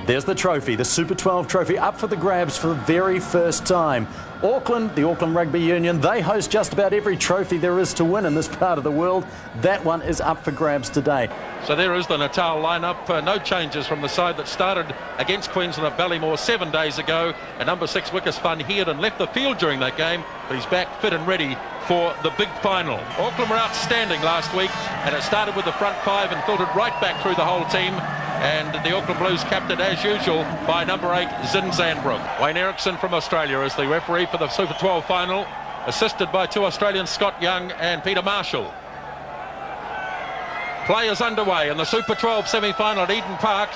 There's the trophy, the Super 12 trophy, up for the grabs for the very first time. Auckland, the Auckland Rugby Union, they host just about every trophy there is to win in this part of the world. That one is up for grabs today. So there is the Natal lineup. No changes from the side that started against Queensland at Ballymore 7 days ago. And number 6, Wickers Van Heerden, left the field during that game, but he's back fit and ready for the big final. Auckland were outstanding last week, and it started with the front 5 and filtered right back through the whole team. And the Auckland Blues captained as usual by number 8, Zin Zandbrook. Wayne Erickson from Australia is the referee for the Super 12 final, assisted by 2 Australians, Scott Young and Peter Marshall. Play is underway in the Super 12 semi-final at Eden Park,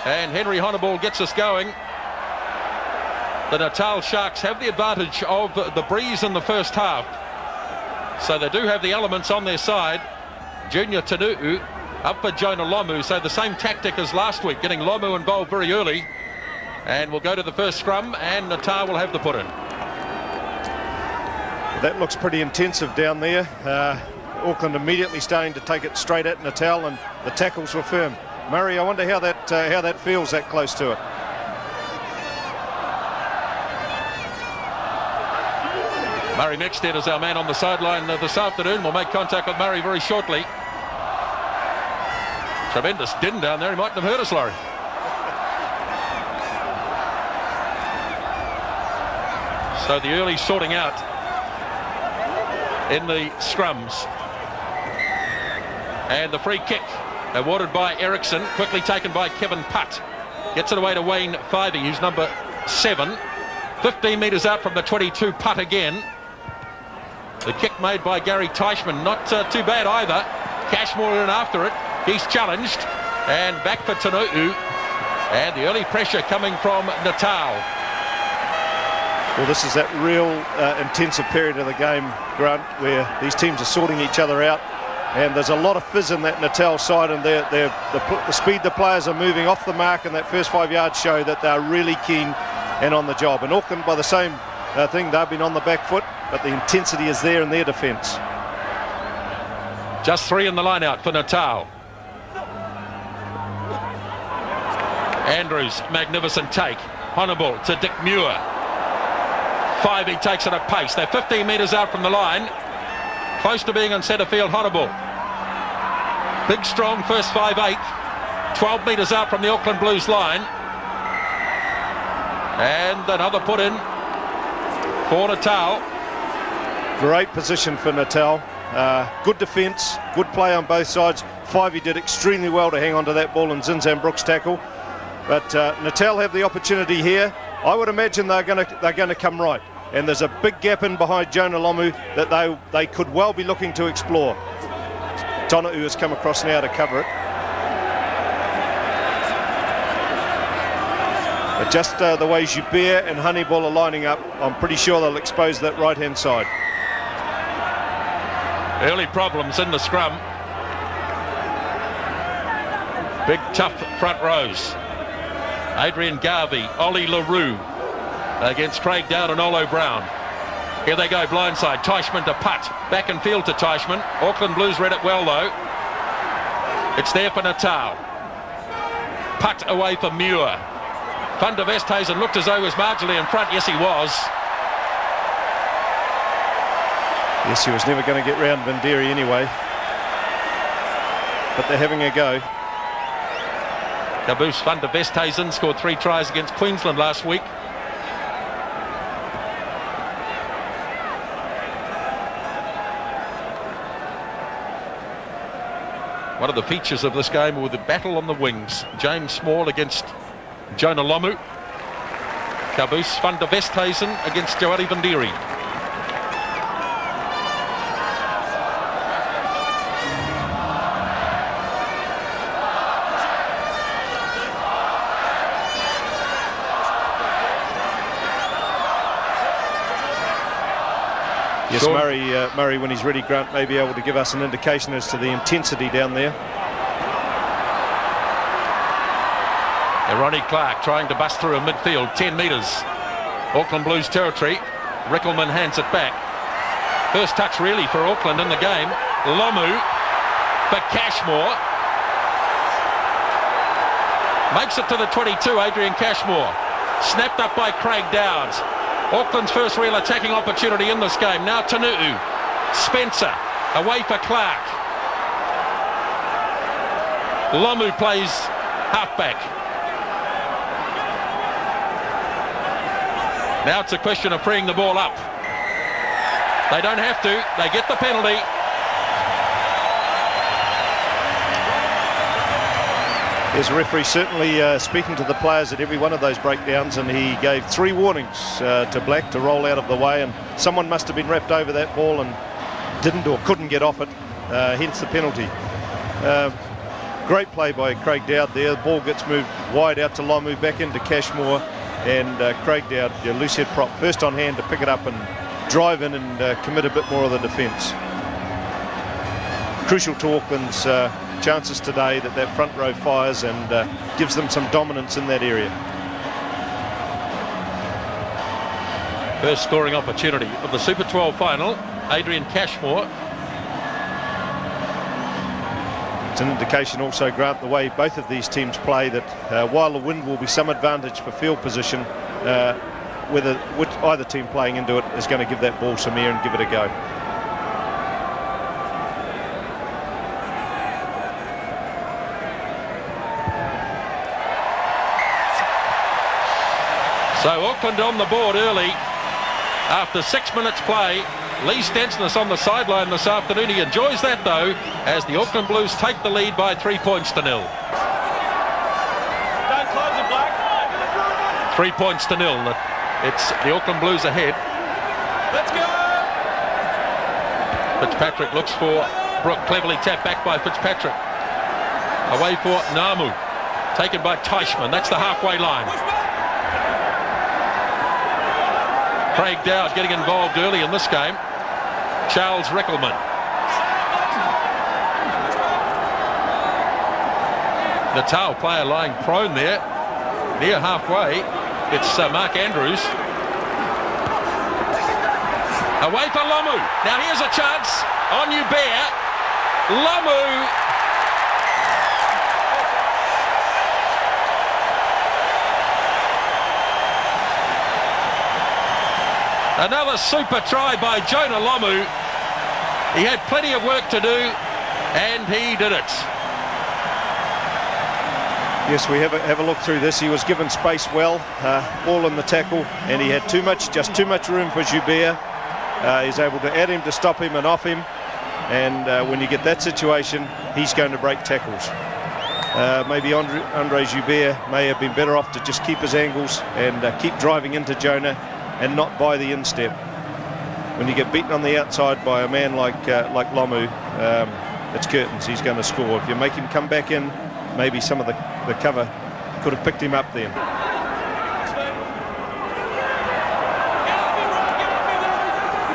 and Henry Honeyball gets us going. The Natal Sharks have the advantage of the breeze in the first half, so they do have the elements on their side. Junior Tanu'u up for Jonah Lomu, so the same tactic as last week, getting Lomu involved very early. And we'll go to the first scrum, and Natal will have the put-in. That looks pretty intensive down there. Auckland immediately starting to take it straight at Natal, and the tackles were firm. Murray, I wonder how that feels that close to it. Murray Mexted is our man on the sideline this afternoon. We'll make contact with Murray very shortly. Tremendous din down there. He mightn't have heard us, Laurie. So the early sorting out in the scrums. And the free kick awarded by Erickson, quickly taken by Kevin Putt. Gets it away to Wayne Fivey, who's number 7. 15 metres out from the 22, Putt again. The kick made by Gary Teichmann, not too bad either. Cashmore in after it. He's challenged, and back for Tanu'u. And the early pressure coming from Natal. Well, this is that real intensive period of the game, Grant, where these teams are sorting each other out, and there's a lot of fizz in that Natal side, and the speed the players are moving off the mark in that first 5 yards show that they're really keen and on the job. And Auckland, by the same thing, they've been on the back foot, but the intensity is there in their defence. Just 3 in the line out for Natal. Andrews, magnificent take. Honourable to Dick Muir. Fivey takes it at pace. They're 15 metres out from the line. Close to being on centre field, Honourable. Big, strong first 5/8. 12 metres out from the Auckland Blues line. And another put in for Natal. Great position for Natal. Good defence, good play on both sides. Fivey did extremely well to hang on to that ball in Zin Zandbrook's tackle. But Natal have the opportunity here. I would imagine they're going to come right. And there's a big gap in behind Jonah Lomu that they could well be looking to explore. Tanu'u has come across now to cover it. But just the way Joubert and Honeyball are lining up, I'm pretty sure they'll expose that right-hand side. Early problems in the scrum. Big, tough front rows. Adrian Garvey, Ollie LaRue against Craig Dowd and Olo Brown. Here they go, blindside. Teichmann to Putt. Back in field to Teichmann. Auckland Blues read it well, though. It's there for Natal. Putt away for Muir. Van der Westhuizen looked as though he was marginally in front. Yes, he was. Yes, he was never going to get round Banderi anyway. But they're having a go. Caboose Van der Westhuizen scored 3 tries against Queensland last week. One of the features of this game was the battle on the wings. James Small against Jonah Lomu. Caboose Van der Westhuizen against Joari Banderi. Yes, Murray, when he's ready, Grant, may be able to give us an indication as to the intensity down there. Ronnie Clark trying to bust through a midfield, 10 metres. Auckland Blues territory. Rickelman hands it back. First touch really for Auckland in the game. Lomu for Cashmore. Makes it to the 22, Adrian Cashmore. Snapped up by Craig Dowd. Auckland's first real attacking opportunity in this game. Now Tanu'u. Spencer. Away for Clark. Lomu plays halfback. Now it's a question of freeing the ball up. They don't have to. They get the penalty. There's a referee certainly speaking to the players at every one of those breakdowns, and he gave 3 warnings to Black to roll out of the way, and someone must have been wrapped over that ball and didn't or couldn't get off it, hence the penalty. Great play by Craig Dowd there. The ball gets moved wide out to Lomu, back into Cashmore, and Craig Dowd, your loose head prop, first on hand to pick it up and drive in and commit a bit more of the defence. Crucial to Auckland's chances today that front row fires and gives them some dominance in that area. First scoring opportunity of the Super 12 final. Adrian Cashmore. It's an indication also, Grant, the way both of these teams play, that while the wind will be some advantage for field position, which either team playing into it is going to give that ball some air and give it a go. So Auckland on the board early after 6 minutes play. Lee Stenson is on the sideline this afternoon. He enjoys that though, as the Auckland Blues take the lead by 3 points to 0. 3 points to 0. It's the Auckland Blues ahead. Let's go! Fitzpatrick looks for Brooke, cleverly tapped back by Fitzpatrick. Away for Namu. Taken by Teichmann. That's the halfway line. Craig Dowd getting involved early in this game. Charles Reckelman. Natal player lying prone there, near halfway. It's Mark Andrews. Away for Lomu. Now here's a chance on Hubert. Lomu. Another super try by Jonah Lomu. He had plenty of work to do, and he did it. Yes, we have a look through this. He was given space well, ball in the tackle, and he had just too much room for Joubert. He's able to add him to stop him and off him, and when you get that situation, he's going to break tackles. Maybe Andre Joubert may have been better off to just keep his angles and keep driving into Jonah and not by the instep. When you get beaten on the outside by a man like Lomu, it's curtains. He's going to score. If you make him come back in, maybe some of the cover could have picked him up then.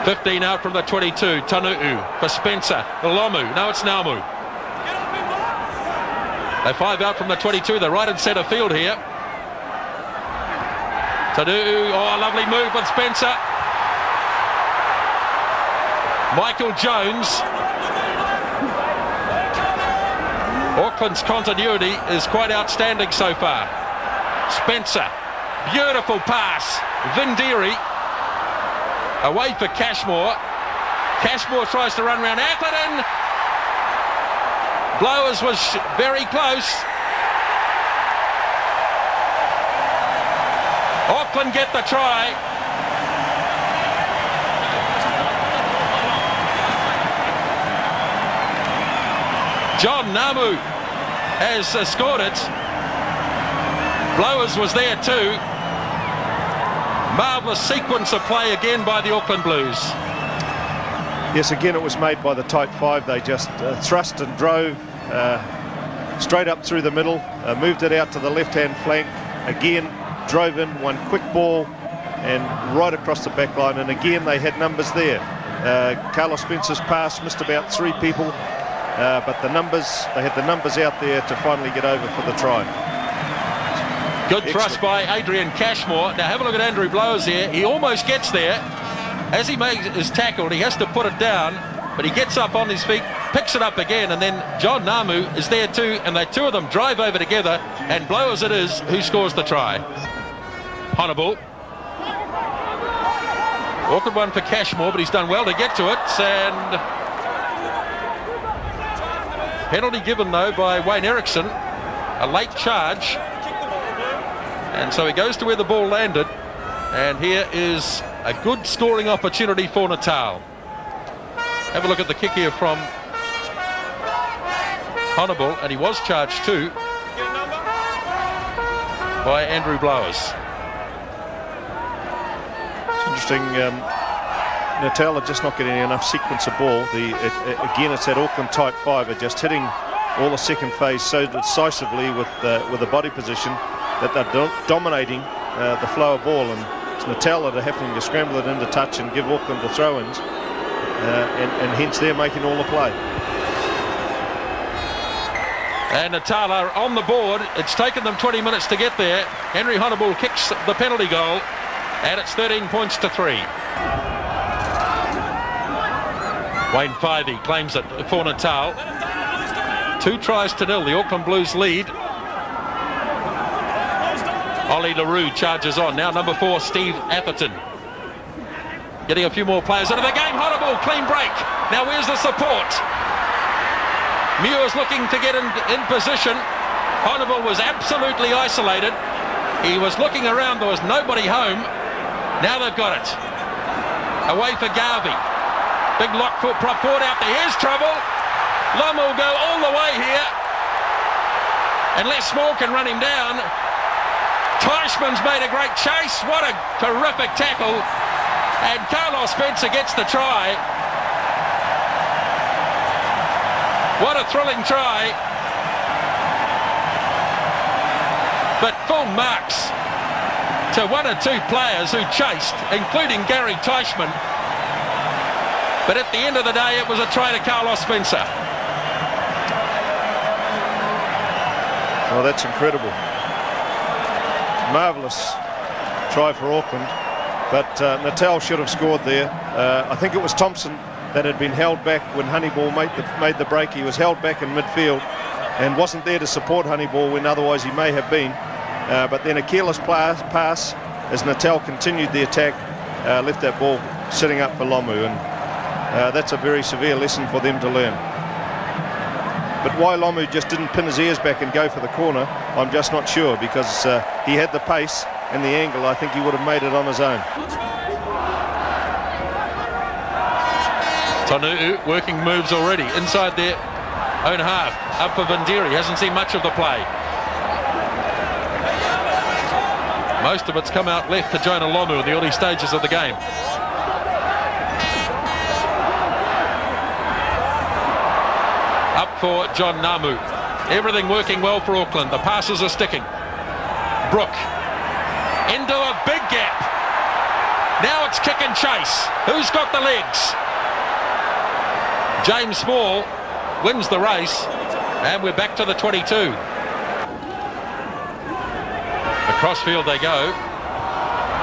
"15 out from the 22. Tanu'u for Spencer. Lomu. No, it's Namu. They're 5 out from the 22. They're right in centre field here. Tanu'u. Oh, lovely move with Spencer. Michael Jones. Auckland's continuity is quite outstanding so far. Spencer. Beautiful pass. Vindiri. Away for Cashmore. Cashmore tries to run around Atherton. Blowers was very close. Auckland get the try. John Namu has scored it. Blowers was there too. Marvellous sequence of play again by the Auckland Blues. Yes, again it was made by the tight five. They just thrust and drove straight up through the middle, moved it out to the left-hand flank, again drove in, one quick ball and right across the back line, and again they had numbers there. Carlos Spencer's pass missed about 3 people, but they had the numbers out there to finally get over for the try. Good thrust by Adrian Cashmore. Now have a look at Andrew Blowers here. He almost gets there. As he is tackled, he has to put it down, but he gets up on his feet, picks it up again, and then John Namu is there too, and the two of them drive over together, and blow as it is, who scores the try? Hannibal. Awkward one for Cashmore, but he's done well to get to it, and penalty given though by Wayne Erickson, a late charge, and so he goes to where the ball landed, and here is a good scoring opportunity for Natal. Have a look at the kick here from Hannibal, and he was charged too by Andrew Blowers. It's interesting, Natal are just not getting enough sequence of ball. Again, it's that Auckland type 5 are just hitting all the second phase so decisively with the body position that they're dominating the flow of ball, and it's Natal that are having to scramble it into touch and give Auckland the throw-ins, and hence they're making all the play. And Natal are on the board. It's taken them 20 minutes to get there. Henry Hannibal kicks the penalty goal, and it's 13 points to 3. Wayne Fyvie claims it for Natal. 2 tries to 0. The Auckland Blues lead. Ollie LaRue charges on. Now number 4, Steve Atherton. Getting a few more players into the game. Hannibal, clean break. Now where's the support? Muir's looking to get in position. Hannibal was absolutely isolated. He was looking around. There was nobody home. Now they've got it. Away for Garvey. Big lock foot prop forward out there. Here's trouble. Lum will go all the way here. Unless Small can run him down. Teichmann's made a great chase. What a terrific tackle. And Carlos Spencer gets the try. What a thrilling try. But full marks to 1 or 2 players who chased, including Gary Teichmann. But at the end of the day, it was a try to Carlos Spencer. Well, that's incredible. Marvellous try for Auckland, but Natal should have scored there. I think it was Thompson that had been held back when Honeyball made the break. He was held back in midfield and wasn't there to support Honeyball when otherwise he may have been. But then a careless pass as Natal continued the attack, left that ball sitting up for Lomu, and that's a very severe lesson for them to learn. But why Lomu just didn't pin his ears back and go for the corner, I'm just not sure, because he had the pace and the angle. I think he would have made it on his own. Tanu'u working moves already inside their own half. Up for Vindiri, hasn't seen much of the play. Most of it's come out left to Jonah Lomu in the early stages of the game. Up for John Namu. Everything working well for Auckland. The passes are sticking. Brooke into a big gap. Now it's kick and chase. Who's got the legs? James Small wins the race, and we're back to the 22. Across field they go,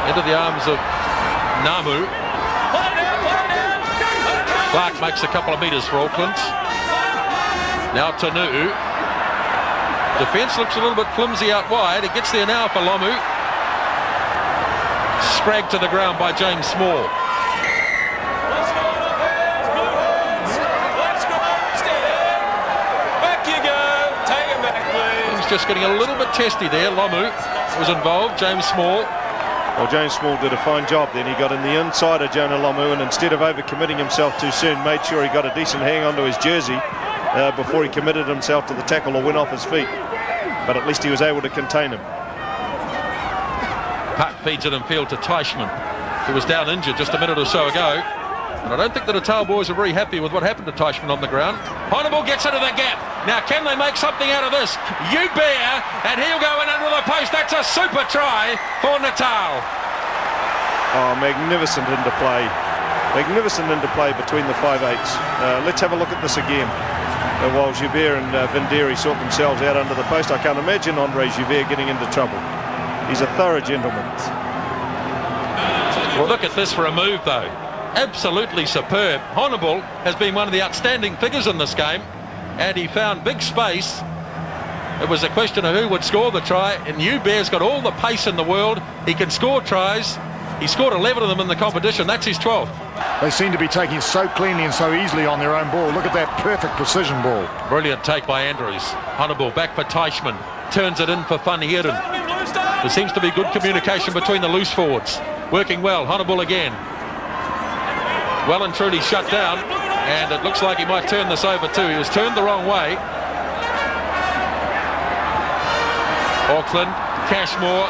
into the arms of Namu. Clark makes a couple of metres for Auckland. Now Tanu'u. Defence looks a little bit flimsy out wide. It gets there now for Lomu. Scragged to the ground by James Small. Just getting a little bit testy there. Lomu was involved. James Small. Well, James Small did a fine job then. He got in the inside of Jonah Lomu, and instead of overcommitting himself too soon, made sure he got a decent hang onto his jersey before he committed himself to the tackle or went off his feet. But at least he was able to contain him. Puck feeds it in field to Teichmann, who was down injured just a minute or so ago. And I don't think the Natal boys are very happy with what happened to Teichmann on the ground. Hannibal gets into the gap. Now can they make something out of this? You bear, and he'll go in under the post. That's a super try for Natal. Oh, magnificent interplay. Magnificent interplay between the 5/8s. Let's have a look at this again. While Joubert and Vindiri sort themselves out under the post, I can't imagine Andre Joubert getting into trouble. He's a thorough gentleman. Well, look at this for a move, though. absolutely superb. Hannibal has been one of the outstanding figures in this game, and he found big space. It was a question of who would score the try, and Hubert's got all the pace in the world. He can score tries. He scored 11 of them in the competition. That's his 12th. They seem to be taking so cleanly and so easily on their own ball. Look at that perfect precision ball. Brilliant take by Andrews. Hannibal back for Teichmann. Turns it in for Van Heerden. There seems to be good communication between the loose forwards. Working well. Hannibal again. Well and truly shut down. And it looks like he might turn this over too. He was turned the wrong way. Auckland, Cashmore.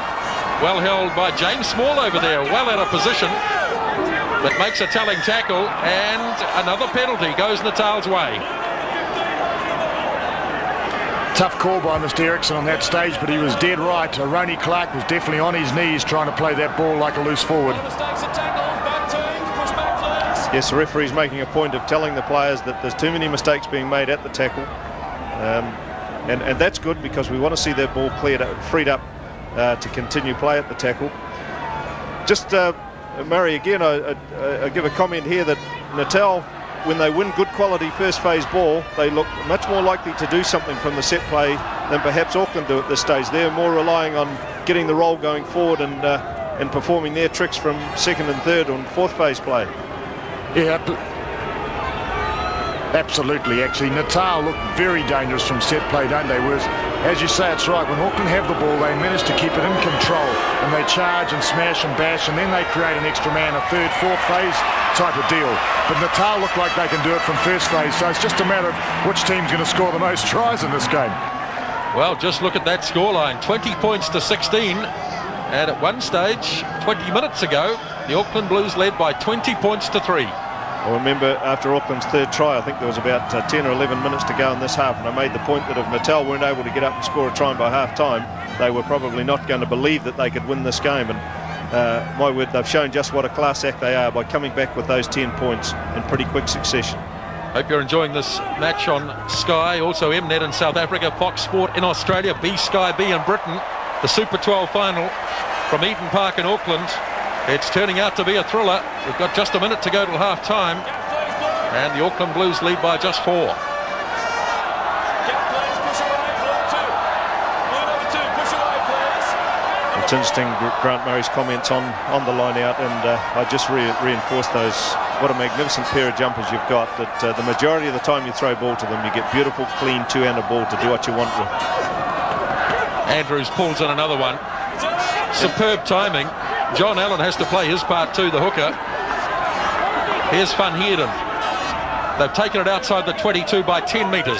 Well held by James Small over there. Well out of position. But makes a telling tackle. And another penalty goes Natal's way. Tough call by Mr. Eriksson on that stage, but he was dead right. Ronnie Clark was definitely on his knees trying to play that ball like a loose forward. Yes, the referee's making a point of telling the players that there's too many mistakes being made at the tackle. And that's good, because we want to see that ball cleared up, freed up to continue play at the tackle. Just, Murray, again, I give a comment here that Natal, when they win good quality first phase ball, they look much more likely to do something from the set play than perhaps Auckland do at this stage. They're more relying on getting the roll going forward and performing their tricks from second and third on fourth phase play. Yeah, absolutely. Actually, Natal look very dangerous from set play, don't they? Whereas, as you say, it's right. When Auckland have the ball, they manage to keep it in control, and they charge and smash and bash, and then they create an extra man, a third, fourth phase type of deal. But Natal look like they can do it from first phase, so it's just a matter of which team's going to score the most tries in this game. Well, just look at that scoreline, 20 points to 16. And at one stage, 20 minutes ago, the Auckland Blues led by 20 points to 3. I remember after Auckland's third try, I think there was about 10 or 11 minutes to go in this half, and I made the point that if Natal weren't able to get up and score a try by half-time, they were probably not going to believe that they could win this game. And my word, they've shown just what a class act they are by coming back with those 10 points in pretty quick succession. Hope you're enjoying this match on Sky, also Mnet in South Africa, Fox Sport in Australia, B Sky B in Britain. The Super 12 final from Eden Park in Auckland. It's turning out to be a thriller. We've got just a minute to go till half time, and the Auckland Blues lead by just 4. It's interesting, Grant Murray's comments on the line out, and I just reinforce those. What a magnificent pair of jumpers you've got, that the majority of the time you throw ball to them, you get beautiful, clean two-handed ball to do what you want with. Andrews pulls in another one. Superb timing. John Allen has to play his part too, the hooker. Here's Van Heerden. They've taken it outside the 22 by 10 metres.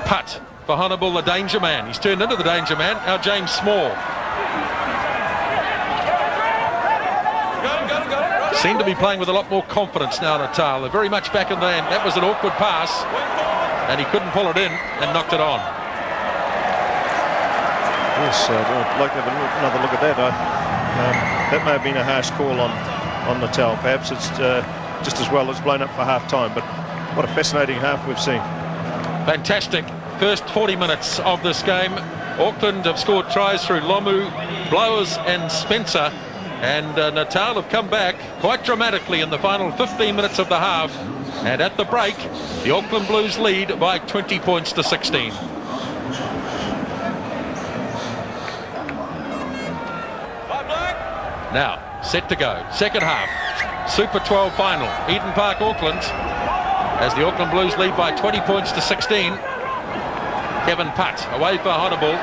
Putt for Hannibal, the danger man. He's turned into the danger man. Now James Small. Seem to be playing with a lot more confidence now, Natal. They're very much back in the end. That was an awkward pass, and he couldn't pull it in and knocked it on. Yes, I'd like to have another look at that. That may have been a harsh call on Natal. Perhaps it's just as well it's blown up for half-time, but what a fascinating half we've seen. Fantastic first 40 minutes of this game. Auckland have scored tries through Lomu, Blowers and Spencer, and Natal have come back quite dramatically in the final 15 minutes of the half, and at the break the Auckland Blues lead by 20 points to 16. Now, set to go. Second half. Super 12 final. Eden Park, Auckland. As the Auckland Blues lead by 20 points to 16. Kevin Putt away for Hannibal.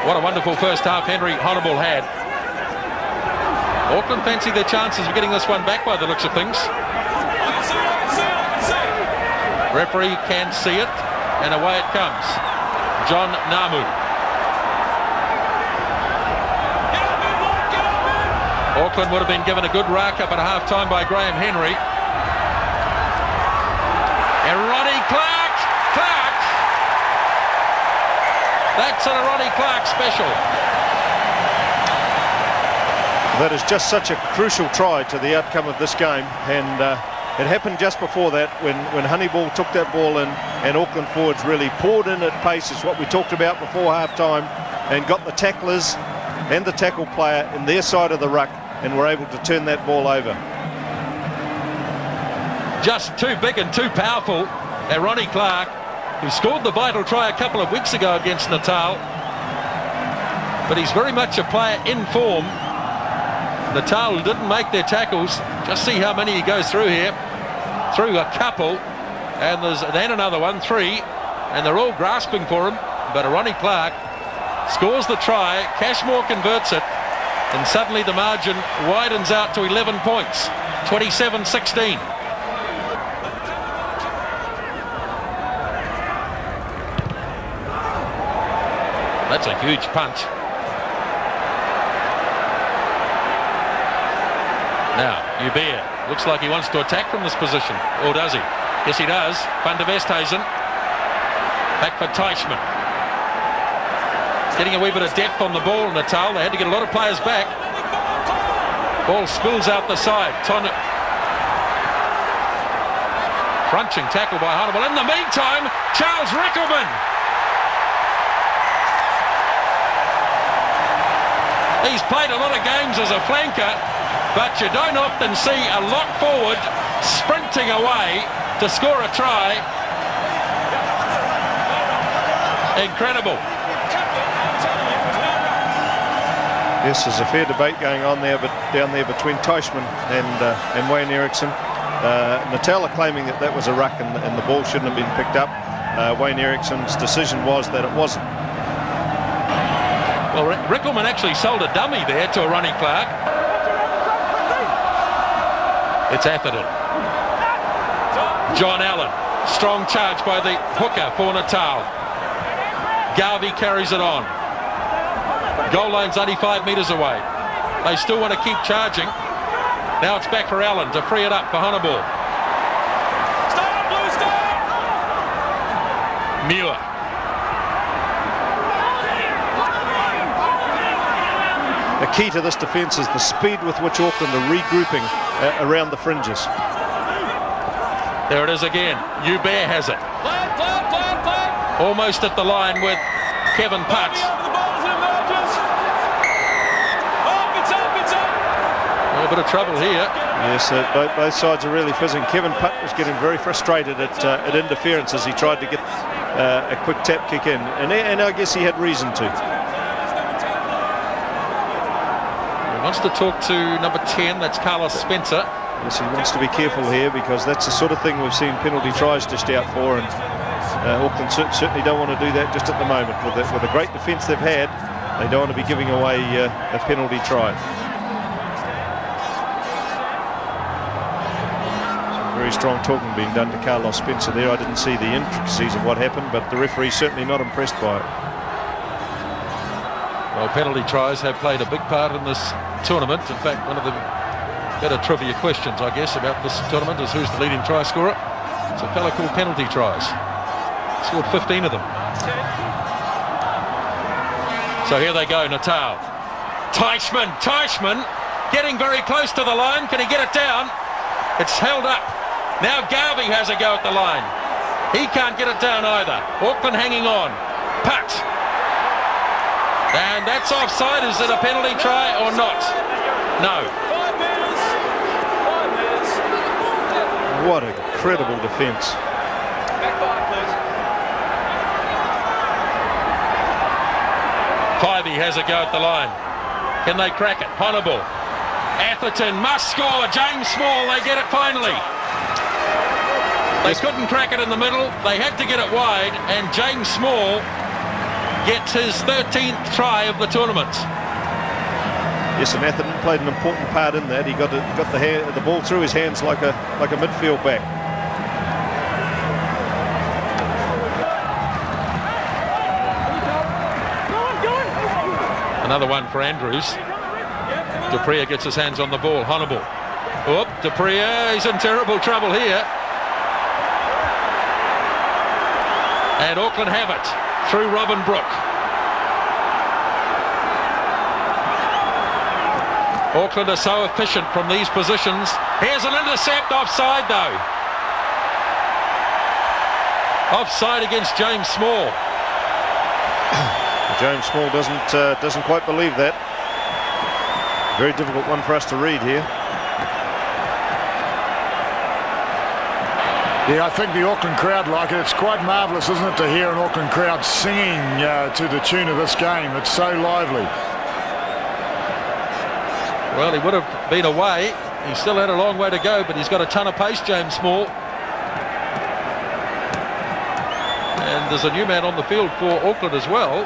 What a wonderful first half Henry Hannibal had. Auckland fancy their chances of getting this one back by the looks of things. Referee can see it. And away it comes. John Namu. Auckland would have been given a good rack up at half-time by Graham Henry. And Ronnie Clark! That's a Ronnie Clark special. That is just such a crucial try to the outcome of this game, and it happened just before that when Hannibal took that ball in and Auckland forwards really poured in at pace. It's what we talked about before half-time, and got the tacklers and the tackle player in their side of the ruck and were able to turn that ball over. Just too big and too powerful. Ronnie Clark, who scored the vital try a couple of weeks ago against Natal, but he's very much a player in form. Natal didn't make their tackles. Just see how many he goes through here. Through a couple, and there's then another one, 3, and they're all grasping for him. But Ronnie Clark scores the try, Cashmore converts it, and suddenly the margin widens out to 11 points, 27-16. That's a huge punch. Now, Hubert looks like he wants to attack from this position. Or does he? Yes, he does. Van der Westhuizen. Back for Teichmann. Getting a wee bit of depth on the ball, Natal. They had to get a lot of players back. Ball spills out the side. Crunching tackle by Hannibal. In the meantime, Charles Rickelman. He's played a lot of games as a flanker, but you don't often see a lock forward sprinting away to score a try. Incredible. Yes, there's a fair debate going on there, but down there between Teichmann and Wayne Eriksson. Natal are claiming that was a ruck and the ball shouldn't have been picked up. Wayne Eriksson's decision was that it wasn't. Well, Rickelman actually sold a dummy there to Ronnie Clark. It's Atherton. John Allen. Strong charge by the hooker for Natal. Garvey carries it on. Goal line's only 5 metres away. They still want to keep charging. Now it's back for Allen to free it up for Hannibal. Muir. The key to this defence is the speed with which Auckland are regrouping around the fringes. There it is again. Hubert has it. Almost at the line with Kevin Putt. A bit of trouble here. Yes, both sides are really fizzing. Kevin Putt was getting very frustrated at interference as he tried to get a quick tap kick in, and I guess he had reason to. Wants to talk to number 10, that's Carlos Spencer. Yes, he wants to be careful here because that's the sort of thing we've seen penalty tries dished out for, and Auckland certainly don't want to do that just at the moment. With the great defence they've had, they don't want to be giving away a penalty try. Some very strong talking being done to Carlos Spencer there. I didn't see the intricacies of what happened, but the referee's certainly not impressed by it. Well, penalty tries have played a big part in this tournament. In fact, one of the better trivia questions, I guess, about this tournament is who's the leading try scorer. It's a fella called penalty tries. Scored 15 of them. So here they go, Natal. Teichmann getting very close to the line. Can he get it down? It's held up. Now Garvey has a go at the line. He can't get it down either. Auckland hanging on. Putt. And that's offside. Is it a penalty try or not? No. 5 metres. What a incredible defence. Back 5, please. Fyvie has a go at the line. Can they crack it? Hannibal. Atherton must score. James Small, they get it finally. They couldn't crack it in the middle. They had to get it wide, and James Small gets his 13th try of the tournament. Yes, and Atherton played an important part in that. He got the ball through his hands like a midfield back. Another one for Andrews. Dupria gets his hands on the ball. Hannibal. Oop, Dupria, he's in terrible trouble here. And Auckland have it through Robin Brook. Auckland are so efficient from these positions. Here's an intercept, offside though. Offside against James Small. James Small doesn't quite believe that. Very difficult one for us to read here. Yeah, I think the Auckland crowd like it. It's quite marvellous, isn't it, to hear an Auckland crowd singing to the tune of this game. It's so lively. Well, he would have been away. He still had a long way to go, but he's got a ton of pace, James Small. And there's a new man on the field for Auckland as well.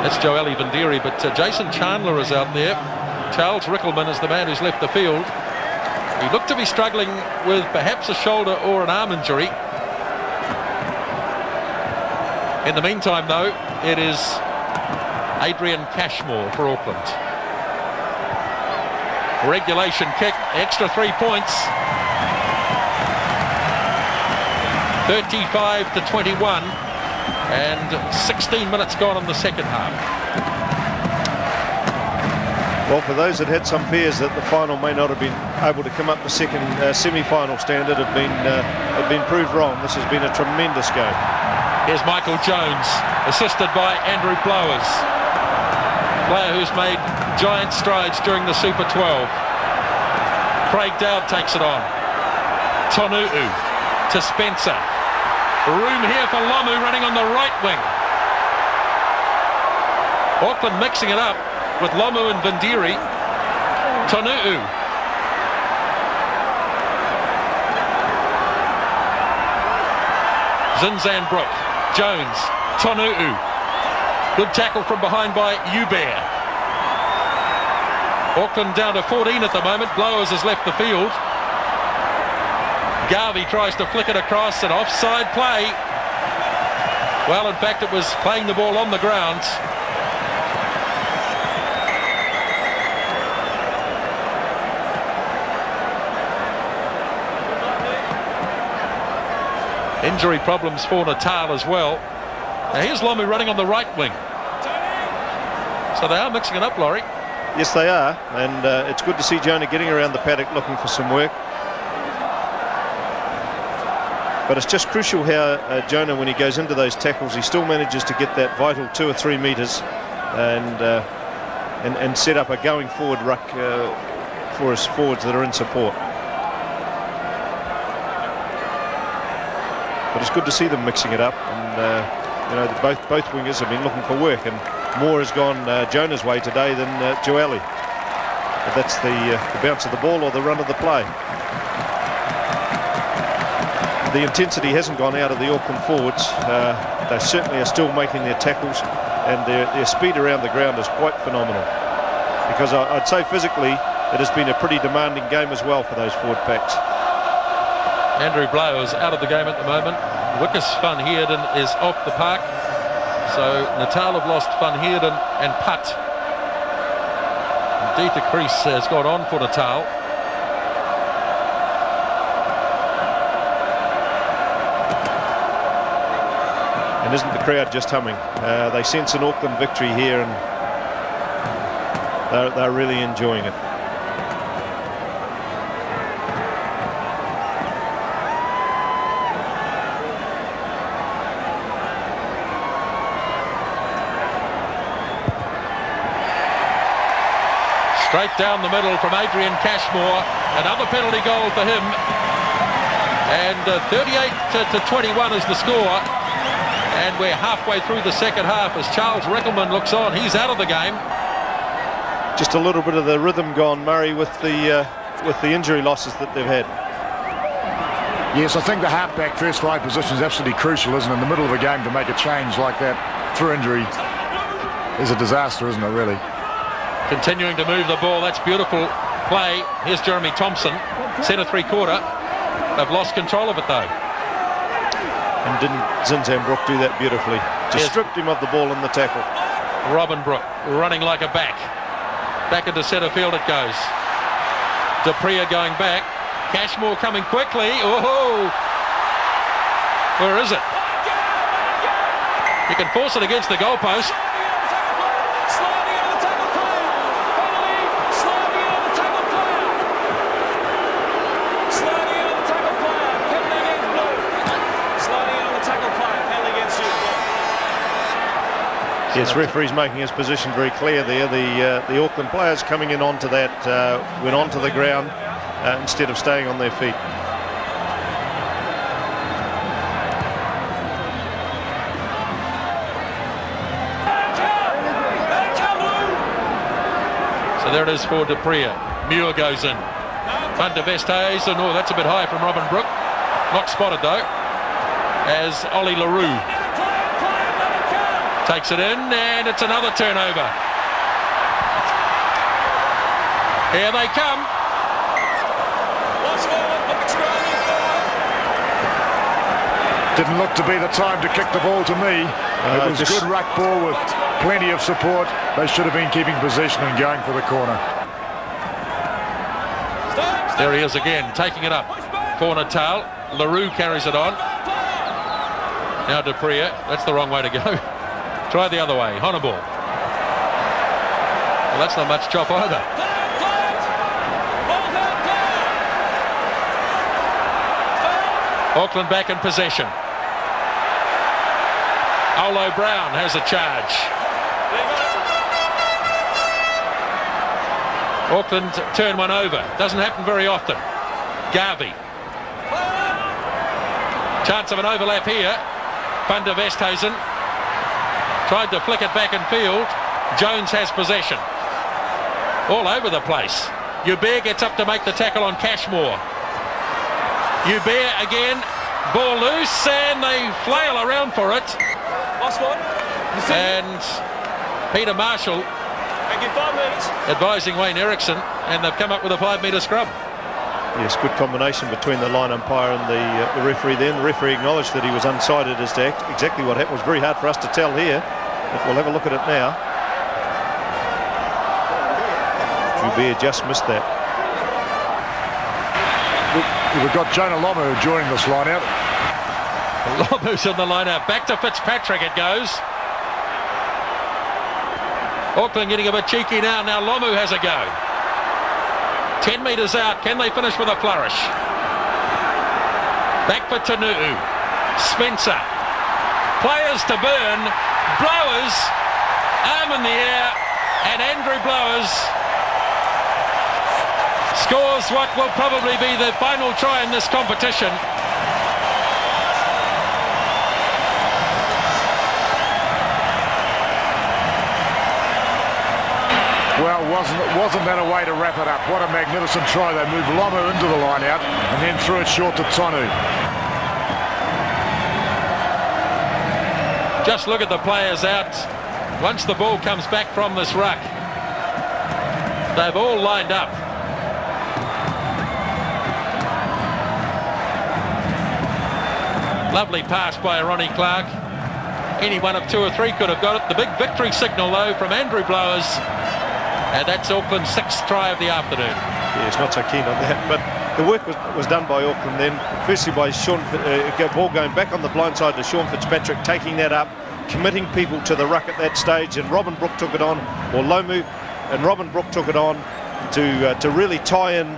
That's Joelle Vendiri, but Jason Chandler is out there. Charles Rickelman is the man who's left the field. He looked to be struggling with perhaps a shoulder or an arm injury. In the meantime, though, it is Adrian Cashmore for Auckland. Regulation kick, extra 3 points. 35-21. And 16 minutes gone in the second half. Well, for those that had some fears that the final may not have been able to come up to second semi-final standard have been proved wrong. This has been a tremendous game. Here's Michael Jones, assisted by Andrew Blowers, player who's made giant strides during the Super 12. Craig Dowd takes it on. Tonu'u to Spencer. Room here for Lomu running on the right wing. Auckland mixing it up with Lomu and Vendiri. Tonu'u. Zinzanbrook. Jones. Tonu'u. Good tackle from behind by Hubert. Auckland down to 14 at the moment. Blowers has left the field. Garvey tries to flick it across, an offside play. Well, in fact, it was playing the ball on the ground. Injury problems for Natal as well. Now here's Lomu running on the right wing. So they are mixing it up, Laurie. Yes, they are. And it's good to see Jonah getting around the paddock looking for some work. But it's just crucial how Jonah, when he goes into those tackles, he still manages to get that vital 2 or 3 metres and set up a going forward ruck for his forwards that are in support. But it's good to see them mixing it up, and you know, both wingers have been looking for work, and more has gone Jonah's way today than Joelle. But that's the bounce of the ball or the run of the play. The intensity hasn't gone out of the Auckland forwards. They certainly are still making their tackles, and their speed around the ground is quite phenomenal. Because I'd say physically it has been a pretty demanding game as well for those forward packs. Andrew Blowers out of the game at the moment. Wickes Van Heerden is off the park. So Natal have lost Van Heerden and Putt. Dieter Kreis has gone on for Natal. And isn't the crowd just humming? They sense an Auckland victory here, and they're really enjoying it. Straight down the middle from Adrian Cashmore. Another penalty goal for him. And 38-21 is the score. And we're halfway through the second half as Charles Rickelman looks on. He's out of the game. Just a little bit of the rhythm gone, Murray, with the injury losses that they've had. Yes, I think the halfback first 5 position is absolutely crucial, isn't it? In the middle of a game to make a change like that through injury is a disaster, isn't it, really? Continuing to move the ball. That's beautiful play. Here's Jeremy Thompson, centre 3/4. They've lost control of it though. And didn't Zinzanbrook do that beautifully? Just stripped him of the ball in the tackle. Robin Brook running like a back. Back into centre field it goes. Dupria going back. Cashmore coming quickly. Oh! Where is it? He can force it against the goalpost. Yes, referee's making his position very clear there. The Auckland players coming in onto that went onto the ground instead of staying on their feet. So there it is for Dupree. Muir goes in. Van der Westhuizen. Oh, that's a bit high from Robin Brook. Not spotted though. As Ollie LaRue takes it in, and it's another turnover. Here they come. Didn't look to be the time to kick the ball to me. It was good ruck ball with plenty of support. They should have been keeping possession and going for the corner. There he is again, taking it up for Natal. LaRue carries it on. Now Dupree. That's the wrong way to go. Try the other way. Honorball. Well, that's not much chop either. Auckland back in possession. Olo Brown has a charge. Auckland turn one over. Doesn't happen very often. Garvey. Chance of an overlap here. Van der Westhuizen tried to flick it back in field. Jones has possession. All over the place. Hubert gets up to make the tackle on Cashmore. Hubert again. Ball loose and they flail around for it. And Peter Marshall advising Wayne Erickson, and they've come up with a 5-metre scrum. Yes, good combination between the line umpire and the referee then. The referee acknowledged that he was unsighted as to exactly what happened. It was very hard for us to tell here, but we'll have a look at it now. Hubert just missed that. We've got Jonah Lomu joining this line-out. Lomu's in the line-out. Back to Fitzpatrick it goes. Auckland getting a bit cheeky now. Now Lomu has a go. 10 metres out. Can they finish with a flourish? Back for Tanu'u. Spencer. Players to burn. Blowers. Arm in the air. And Andrew Blowers scores what will probably be the final try in this competition. Well, wasn't that a way to wrap it up? What a magnificent try. They moved Lomu into the line out and then threw it short to Tonu. Just look at the players out. Once the ball comes back from this ruck, they've all lined up. Lovely pass by Ronnie Clark. Any one of 2 or 3 could have got it. The big victory signal though from Andrew Blowers. And that's Auckland's 6th try of the afternoon. Yes, not so keen on that, but the work was done by Auckland then. Firstly by ball going back on the blind side to Sean Fitzpatrick, taking that up, committing people to the ruck at that stage, and Robin Brook took it on, or Lomu and Robin Brook took it on to really tie in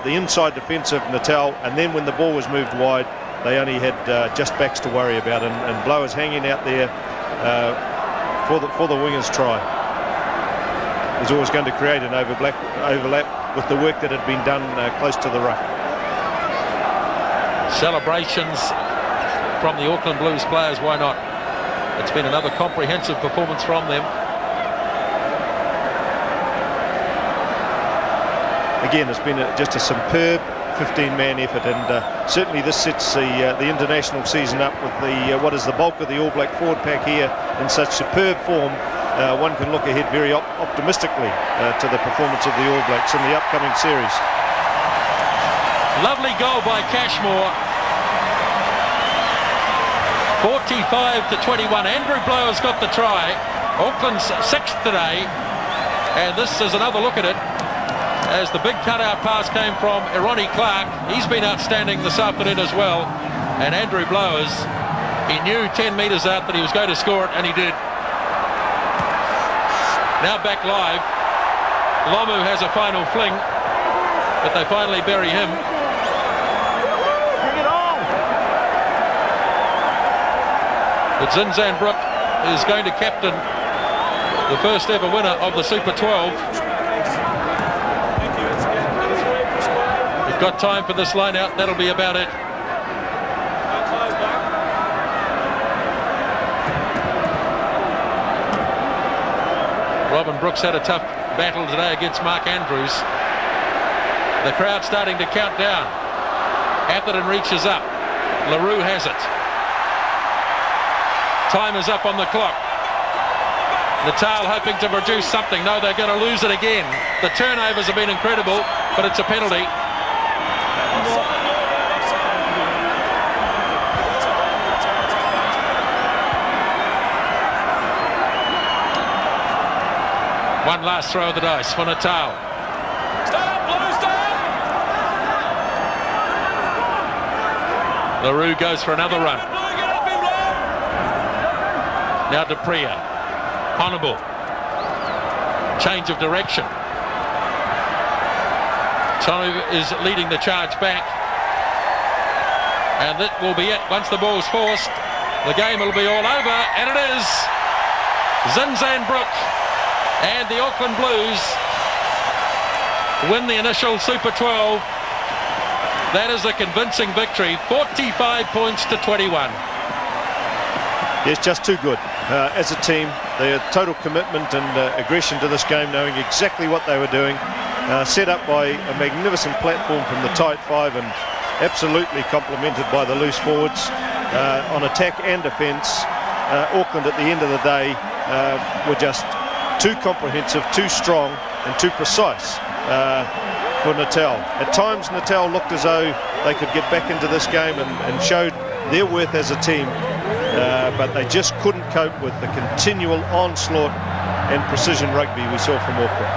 the inside defence of Natal, and then when the ball was moved wide, they only had just backs to worry about, and Blowers hanging out there for the wingers try. Was always going to create an overlap with the work that had been done close to the ruck. Celebrations from the Auckland Blues players, why not? It's been another comprehensive performance from them. Again, it's been just a superb 15-man effort, and certainly this sets the international season up with what is the bulk of the All Black forward pack here in such superb form. One can look ahead very optimistically to the performance of the All Blacks in the upcoming series. Lovely goal by Cashmore. 45-21. Andrew Blowers got the try. Auckland's 6th today. And this is another look at it, as the big cutout pass came from Ronnie Clark. He's been outstanding this afternoon as well. And Andrew Blowers, he knew 10 metres out that he was going to score it, and he did. Now back live. Lomu has a final fling, but they finally bury him. Bring it on! But Zinzan Brook is going to captain the first ever winner of the Super 12. We've got time for this line out. That'll be about it. Robin Brooks had a tough battle today against Mark Andrews. The crowd starting to count down. Atherton reaches up. LaRue has it. Time is up on the clock. Natal hoping to produce something. No, they're going to lose it again. The turnovers have been incredible, but it's a penalty. One last throw of the dice for Natal. LaRue goes for another run. Now Dupria. Honourable. Change of direction. Tonu is leading the charge back. And that will be it. Once the ball's forced, the game will be all over. And it is. Zinzanbrook and the Auckland Blues win the initial Super 12. That is a convincing victory. 45 points to 21. It's just too good. As a team, their total commitment and aggression to this game, knowing exactly what they were doing, set up by a magnificent platform from the tight five and absolutely complemented by the loose forwards on attack and defence. Auckland at the end of the day were just too comprehensive, too strong and too precise for Natal. At times Natal looked as though they could get back into this game and showed their worth as a team, but they just couldn't cope with the continual onslaught and precision rugby we saw from Auckland.